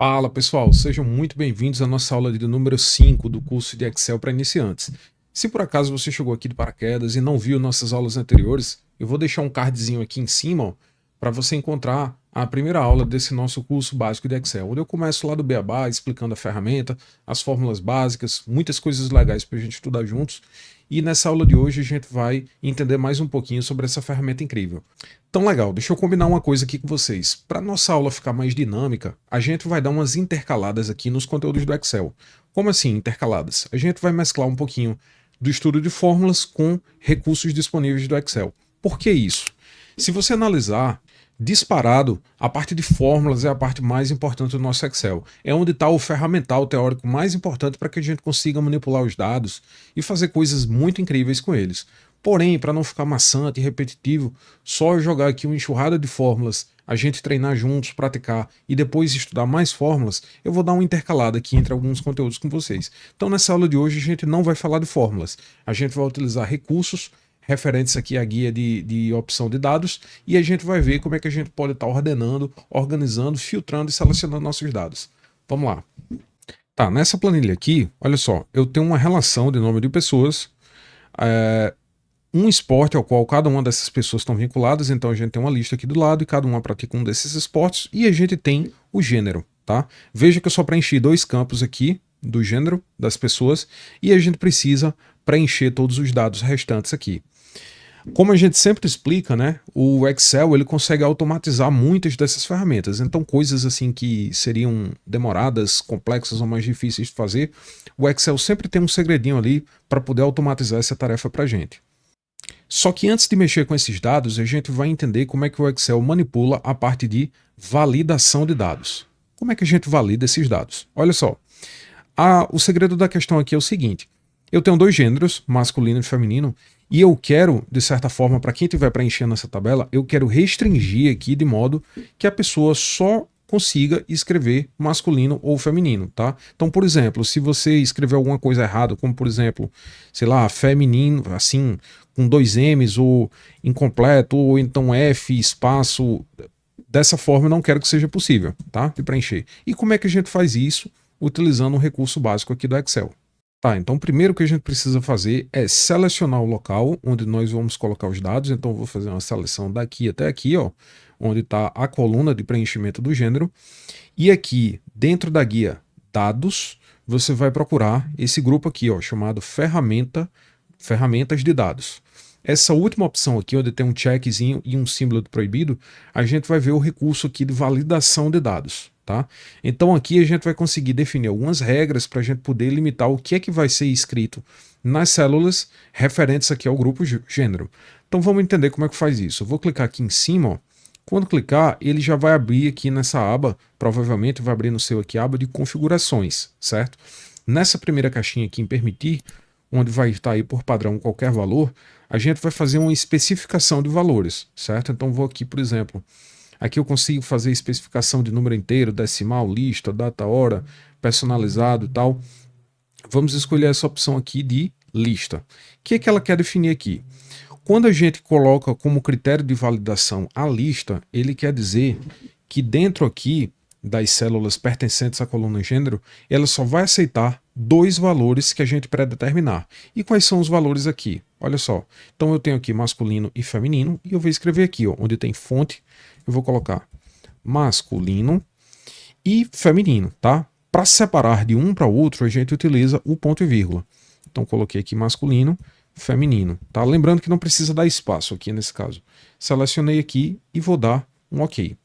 Fala pessoal, sejam muito bem-vindos à nossa aula de número 5 do curso de Excel para iniciantes. Se por acaso você chegou aqui de paraquedas e não viu nossas aulas anteriores, eu vou deixar um cardzinho aqui em cima para você encontrar a primeira aula desse nosso curso básico de Excel, onde eu começo lá do beabá, explicando a ferramenta, as fórmulas básicas, muitas coisas legais para a gente estudar juntos. E nessa aula de hoje a gente vai entender mais um pouquinho sobre essa ferramenta incrível. Então legal, deixa eu combinar uma coisa aqui com vocês. Para nossa aula ficar mais dinâmica, a gente vai dar umas intercaladas aqui nos conteúdos do Excel. Como assim intercaladas? A gente vai mesclar um pouquinho do estudo de fórmulas com recursos disponíveis do Excel. Por que isso? Se você analisar, disparado, a parte de fórmulas é a parte mais importante do nosso Excel. É onde está o ferramental teórico mais importante para que a gente consiga manipular os dados e fazer coisas muito incríveis com eles. Porém, para não ficar maçante e repetitivo, só jogar aqui uma enxurrada de fórmulas, a gente treinar juntos, praticar e depois estudar mais fórmulas, eu vou dar uma intercalada aqui entre alguns conteúdos com vocês. Então nessa aula de hoje a gente não vai falar de fórmulas, a gente vai utilizar recursos referentes aqui à guia de opção de dados e a gente vai ver como é que a gente pode estar ordenando, organizando, filtrando e selecionando nossos dados. Vamos lá. Tá, nessa planilha aqui, olha só, eu tenho uma relação de nome de pessoas, um esporte ao qual cada uma dessas pessoas estão vinculadas, então a gente tem uma lista aqui do lado e cada uma pratica um desses esportes e a gente tem o gênero, tá? Veja que eu só preenchi dois campos aqui do gênero das pessoas e a gente precisa preencher todos os dados restantes aqui. Como a gente sempre explica, né, o Excel ele consegue automatizar muitas dessas ferramentas, então coisas assim que seriam demoradas, complexas ou mais difíceis de fazer, o Excel sempre tem um segredinho ali para poder automatizar essa tarefa para a gente. Só que antes de mexer com esses dados, a gente vai entender como é que o Excel manipula a parte de validação de dados. Como é que a gente valida esses dados? Olha só, o segredo da questão aqui é o seguinte, eu tenho dois gêneros, masculino e feminino, e eu quero, de certa forma, para quem estiver preenchendo essa tabela, eu quero restringir aqui de modo que a pessoa só consiga escrever masculino ou feminino, tá? Então, por exemplo, se você escrever alguma coisa errada, como por exemplo, sei lá, feminino, assim, com dois M's, ou incompleto, ou então F, espaço, dessa forma eu não quero que seja possível, tá? De preencher. E como é que a gente faz isso? Utilizando um recurso básico aqui do Excel. Tá, então primeiro que a gente precisa fazer é selecionar o local onde nós vamos colocar os dados. Então eu vou fazer uma seleção daqui até aqui, ó, onde está a coluna de preenchimento do gênero. E aqui, dentro da guia Dados, você vai procurar esse grupo aqui, ó, chamado Ferramentas de Dados. Essa última opção aqui, onde tem um checkzinho e um símbolo de proibido, a gente vai ver o recurso aqui de validação de dados. Tá? Então aqui a gente vai conseguir definir algumas regras para a gente poder limitar o que é que vai ser escrito nas células referentes aqui ao grupo gênero. Então vamos entender como é que faz isso. Eu vou clicar aqui em cima, ó. Quando clicar, ele já vai abrir aqui nessa aba, provavelmente vai abrir no seu aqui a aba de configurações, certo? Nessa primeira caixinha aqui em permitir, onde vai estar aí por padrão qualquer valor, a gente vai fazer uma especificação de valores, certo? Então vou aqui, por exemplo, aqui eu consigo fazer especificação de número inteiro, decimal, lista, data, hora, personalizado e tal. Vamos escolher essa opção aqui de lista. O que é que ela quer definir aqui? Quando a gente coloca como critério de validação a lista, ele quer dizer que dentro aqui das células pertencentes à coluna gênero, ela só vai aceitar dois valores que a gente predeterminar. E quais são os valores aqui? Olha só, então eu tenho aqui masculino e feminino, e eu vou escrever aqui, ó, onde tem fonte, eu vou colocar masculino e feminino, tá? Para separar de um para o outro, a gente utiliza o ponto e vírgula. Então coloquei aqui masculino, feminino, tá? Lembrando que não precisa dar espaço aqui nesse caso. Selecionei aqui e vou dar um OK.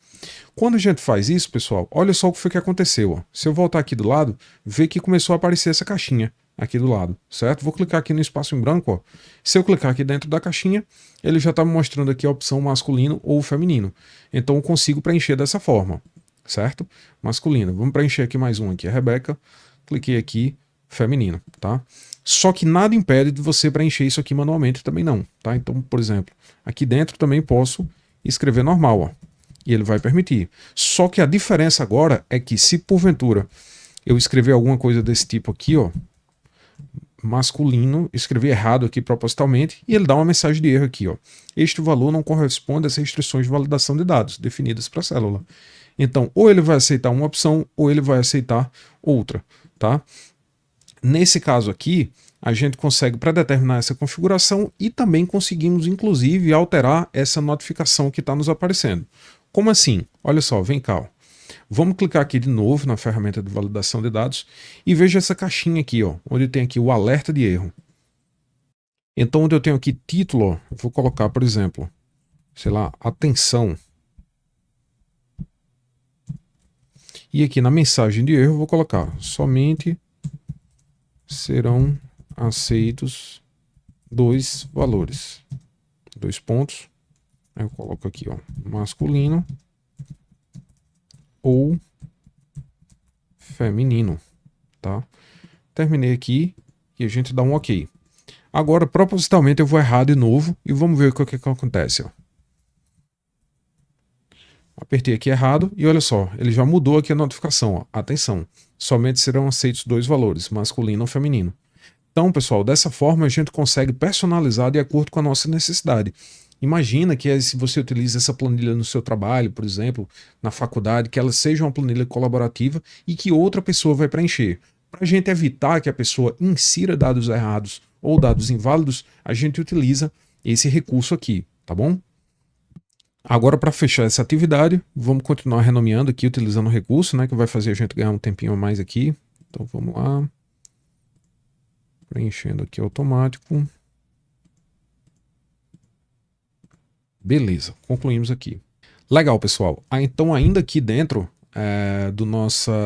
Quando a gente faz isso, pessoal, olha só o que foi que aconteceu. Ó. Se eu voltar aqui do lado, vê que começou a aparecer essa caixinha aqui do lado, certo? Vou clicar aqui no espaço em branco. Ó. Se eu clicar aqui dentro da caixinha, ele já está me mostrando aqui a opção masculino ou feminino. Então eu consigo preencher dessa forma, certo? Masculino. Vamos preencher aqui mais um aqui, a Rebeca. Cliquei aqui, feminino, tá? Só que nada impede de você preencher isso aqui manualmente também não, tá? Então, por exemplo, aqui dentro também posso escrever normal, ó. E ele vai permitir. Só que a diferença agora é que se porventura eu escrever alguma coisa desse tipo aqui, ó, masculino, escrevi errado aqui propositalmente, e ele dá uma mensagem de erro aqui, ó. Este valor não corresponde às restrições de validação de dados definidas para a célula. Então, ou ele vai aceitar uma opção, ou ele vai aceitar outra, tá? Nesse caso aqui, a gente consegue predeterminar essa configuração e também conseguimos, inclusive, alterar essa notificação que está nos aparecendo. Como assim? Olha só, vem cá. Ó. Vamos clicar aqui de novo na ferramenta de validação de dados e veja essa caixinha aqui, ó, onde tem aqui o alerta de erro. Então, onde eu tenho aqui título, ó, eu vou colocar, por exemplo, sei lá, atenção. E aqui na mensagem de erro eu vou colocar somente serão aceitos 2 valores. 2 pontos. Aí eu coloco aqui, ó, masculino ou feminino, tá? Terminei aqui e a gente dá um OK. Agora, propositalmente, eu vou errar de novo e vamos ver o que acontece, ó. Apertei aqui errado e olha só, ele já mudou aqui a notificação, ó. Atenção, somente serão aceitos 2 valores, masculino ou feminino. Então, pessoal, dessa forma a gente consegue personalizar de acordo com a nossa necessidade. Imagina que se você utiliza essa planilha no seu trabalho, por exemplo, na faculdade, que ela seja uma planilha colaborativa e que outra pessoa vai preencher. Para a gente evitar que a pessoa insira dados errados ou dados inválidos, a gente utiliza esse recurso aqui, tá bom? Agora, para fechar essa atividade, vamos continuar renomeando aqui, utilizando o recurso, né, que vai fazer a gente ganhar um tempinho a mais aqui. Então, vamos lá. Preenchendo aqui automático. Beleza, concluímos aqui. Legal, pessoal. Então, ainda aqui dentro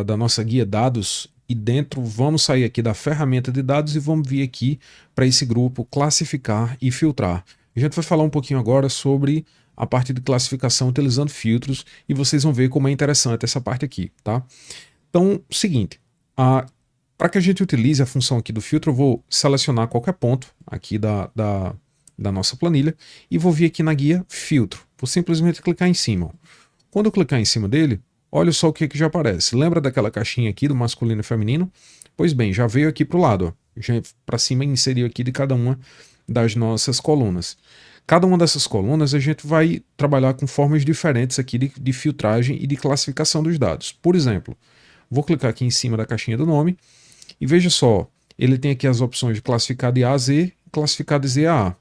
da nossa guia dados, e dentro, vamos sair aqui da ferramenta de dados e vamos vir aqui para esse grupo classificar e filtrar. A gente vai falar um pouquinho agora sobre a parte de classificação utilizando filtros e vocês vão ver como é interessante essa parte aqui, tá? Então, seguinte, para que a gente utilize a função aqui do filtro, eu vou selecionar qualquer ponto aqui da nossa planilha e vou vir aqui na guia filtro. Vou simplesmente clicar em cima. Quando eu clicar em cima dele, olha só o que já aparece. Lembra daquela caixinha aqui do masculino e feminino? Pois bem, já veio aqui para o lado, já para cima inseriu aqui de cada uma das nossas colunas. Cada uma dessas colunas a gente vai trabalhar com formas diferentes aqui de filtragem e de classificação dos dados. Por exemplo, vou clicar aqui em cima da caixinha do nome e veja só, ele tem aqui as opções de classificar de A a Z e classificar de Z a A.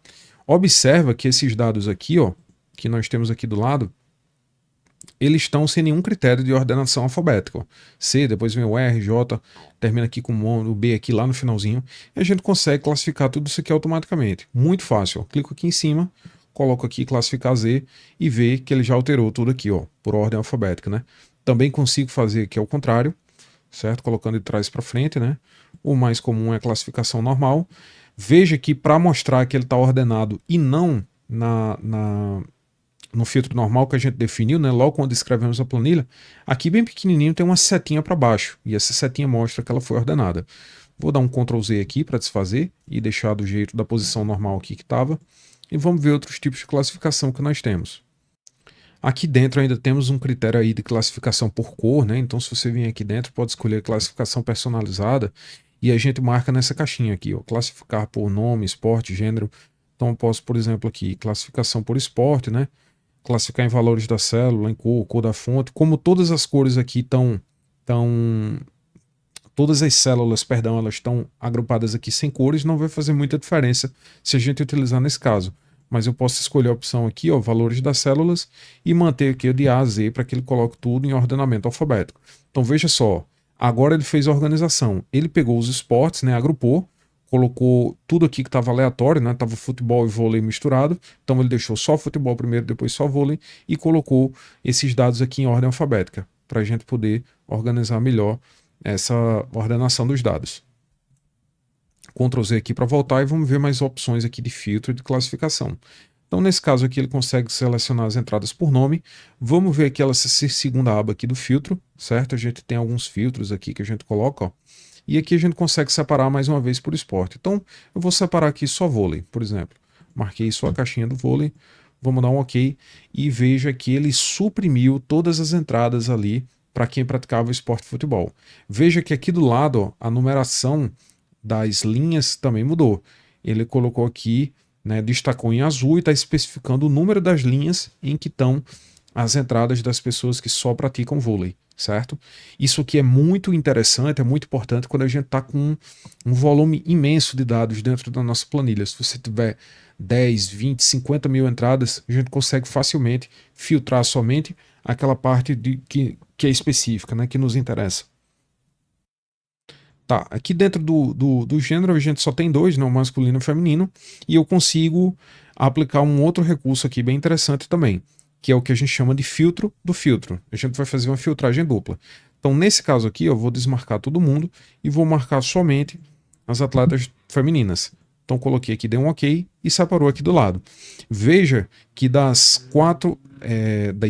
Observa que esses dados aqui, ó, que nós temos aqui do lado, eles estão sem nenhum critério de ordenação alfabética. Ó. C, depois vem o R, J, termina aqui com o B aqui lá no finalzinho, e a gente consegue classificar tudo isso aqui automaticamente. Muito fácil. Ó. Clico aqui em cima, coloco aqui classificar Z e vê que ele já alterou tudo aqui, ó, por ordem alfabética, né? Também consigo fazer aqui ao contrário, certo? Colocando de trás para frente, né? O mais comum é a classificação normal. Veja que para mostrar que ele está ordenado e não no filtro normal que a gente definiu, né, logo quando escrevemos a planilha, aqui bem pequenininho tem uma setinha para baixo e essa setinha mostra que ela foi ordenada. Vou dar um Ctrl Z aqui para desfazer e deixar do jeito da posição normal aqui que estava e vamos ver outros tipos de classificação que nós temos. Aqui dentro ainda temos um critério aí de classificação por cor, né? Então se você vir aqui dentro pode escolher classificação personalizada e a gente marca nessa caixinha aqui, ó, classificar por nome, esporte, gênero. Então eu posso, por exemplo, aqui classificação por esporte, né? Classificar em valores da célula, em cor da fonte. Como todas as cores aqui todas as células, perdão, elas estão agrupadas aqui sem cores, não vai fazer muita diferença se a gente utilizar nesse caso. Mas eu posso escolher a opção aqui, ó, valores das células, e manter aqui o de A a Z para que ele coloque tudo em ordenamento alfabético. Então veja só, agora ele fez a organização. Ele pegou os esportes, né, agrupou, colocou tudo aqui que estava aleatório, né? Tava futebol e vôlei misturado. Então ele deixou só futebol primeiro, depois só vôlei e colocou esses dados aqui em ordem alfabética para a gente poder organizar melhor essa ordenação dos dados. Ctrl Z aqui para voltar e vamos ver mais opções aqui de filtro e de classificação. Então nesse caso aqui ele consegue selecionar as entradas por nome. Vamos ver aqui essa segunda aba aqui do filtro, certo? A gente tem alguns filtros aqui que a gente coloca, ó. E aqui a gente consegue separar mais uma vez por esporte. Então, eu vou separar aqui só vôlei, por exemplo. Marquei só a caixinha do vôlei, vamos dar um OK e veja que ele suprimiu todas as entradas ali para quem praticava o esporte de futebol. Veja que aqui do lado, ó, a numeração das linhas também mudou. Ele colocou aqui, né, destacou em azul e está especificando o número das linhas em que estão as entradas das pessoas que só praticam vôlei, certo? Isso aqui é muito interessante, é muito importante quando a gente está com um volume imenso de dados dentro da nossa planilha. Se você tiver 10, 20, 50 mil entradas, a gente consegue facilmente filtrar somente aquela parte que é específica, né, que nos interessa. Tá, aqui dentro do gênero a gente só tem dois, né, o masculino e o feminino, e eu consigo aplicar um outro recurso aqui bem interessante também, que é o que a gente chama de filtro do filtro. A gente vai fazer uma filtragem dupla. Então, nesse caso aqui, eu vou desmarcar todo mundo e vou marcar somente as atletas femininas. Então, coloquei aqui, dei um OK e separou aqui do lado. Veja que das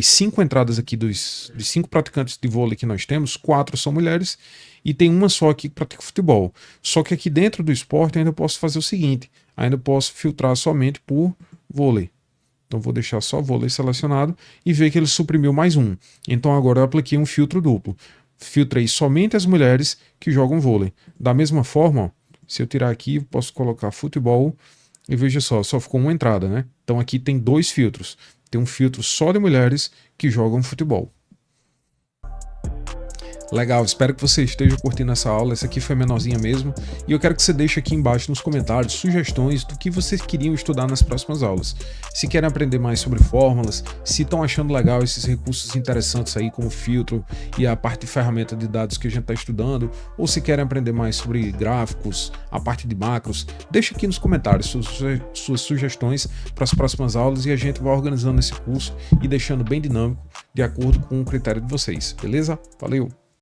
cinco entradas aqui dos 5 praticantes de vôlei que nós temos, 4 são mulheres e tem uma só aqui que pratica futebol. Só que aqui dentro do esporte eu ainda posso fazer o seguinte, ainda posso filtrar somente por vôlei. Então vou deixar só vôlei selecionado e ver que ele suprimiu mais um. Então agora eu apliquei um filtro duplo. Filtrei somente as mulheres que jogam vôlei. Da mesma forma, ó, se eu tirar aqui, posso colocar futebol e veja só ficou uma entrada, né? Então aqui tem 2 filtros. Tem um filtro só de mulheres que jogam futebol. Legal, espero que você esteja curtindo essa aula, essa aqui foi menorzinha mesmo, e eu quero que você deixe aqui embaixo nos comentários sugestões do que vocês queriam estudar nas próximas aulas. Se querem aprender mais sobre fórmulas, se estão achando legal esses recursos interessantes aí como filtro e a parte de ferramenta de dados que a gente está estudando, ou se querem aprender mais sobre gráficos, a parte de macros, deixe aqui nos comentários suas sugestões para as próximas aulas e a gente vai organizando esse curso e deixando bem dinâmico de acordo com o critério de vocês, beleza? Valeu!